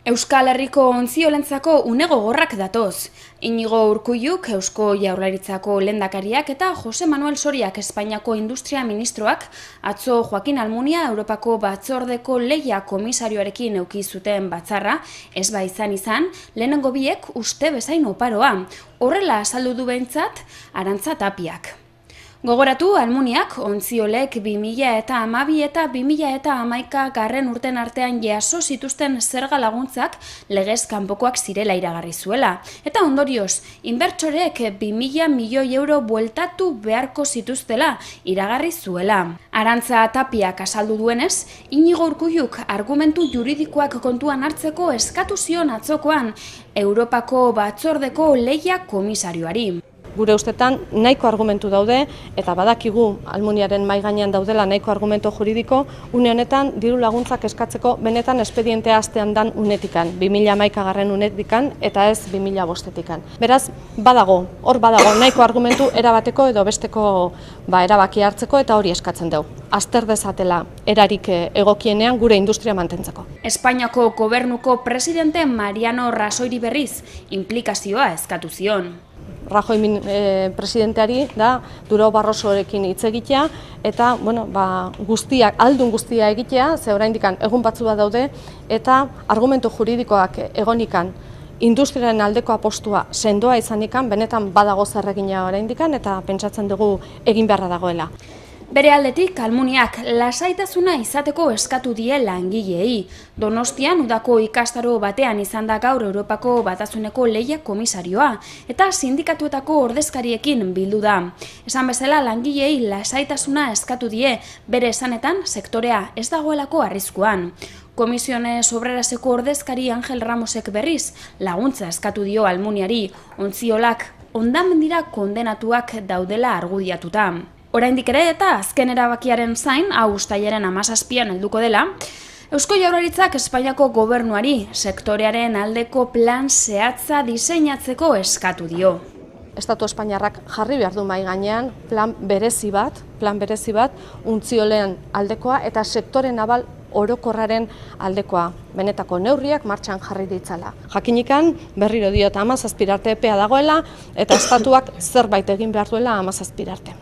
Euskal Herriko ontziolentzako une gogorrak datoz. Inigo Urkulluk, Eusko Jaurlaritzako lehendakariak eta Jose Manuel Soriak Espainiako Industria Ministroak atzo Joaquin Almunia Europako Batzordeko Lehia komisarioarekin eduki zuten batzarra, ez izan, lehenengo biek uste bezain oparoa. Horrela azaldu du behintzat Arantza Tapiak. Gogoratu, Almuniak ontziolek 2012 eta 2011 garren urten artean jaso zituzten zerga laguntzak legez kanpokoak zirela iragarri zuela. Eta ondorioz, inbertsoreek 2000 milioi euro bueltatu beharko zituztela iragarri zuela. Arantza Tapiak azaldu duenez, Inigo Urkulluk argumentu juridikoak kontuan hartzeko eskatu zion atzokoan Europako Batzordeko Lehia komisarioari. Gure ustetan nahiko argumentu daude eta badakigu Almuniaren mahai gainean daudela nahiko argumentu juridiko, une honetan diru laguntzak eskatzeko benetan espedientea hastean dan unetikan, 2011 unetikan eta ez 2005-etik. Beraz, hor badago nahiko argumentu erabateko edo besteko erabaki hartzeko eta hori eskatzen dugu. Azter dezatela erarik egokienean gure industria mantentzeko. Espainiako gobernuko presidente Mariano Rajoyri berriz inplikazioa eskatu zion. Rajoy presidenteari da Durao Barrosorekin hitz egitea eta aldun guztia egitea, ze oraindik egun batzu bat daude eta argumentu juridikoak egonikan industriaren aldeko apostua sendoa izanikan benetan badago zer egina oraindik eta pentsatzen dugu egin beharra dagoela. Bere aldetik, Almuniak lasaitasuna izateko eskatu die langileei. Donostian udako ikastaro batean izan da gaur Europako Batasuneko Lehia komisarioa eta sindikatuetako ordezkariekin bildu da. Esan bezala langileei lasaitasuna eskatu die, bere esanetan sektorea ez dagoelako arriskuan. Komisiones Obreraseko ordezkari Angel Ramosek berriz laguntza eskatu dio Almuniari, ontziolak hondamendira kondenatuak daudela argudiatuta. Oraindik ere eta azken erabakiaren zain, uztailaren 17an helduko dela, Eusko Jaurlaritzak Espainiako gobernuari sektorearen aldeko plan zehatza diseinatzeko eskatu dio. Estatu Espainiarrak jarri behar du mahai gainean plan berezi bat untziolen aldekoa eta sektore nabal orokorraren aldekoa. Benetako neurriak martxan jarri ditzala. Jakinikan berriro diot 17 arte epea dagoela eta estatuak zerbait egin behar duela 17 arte.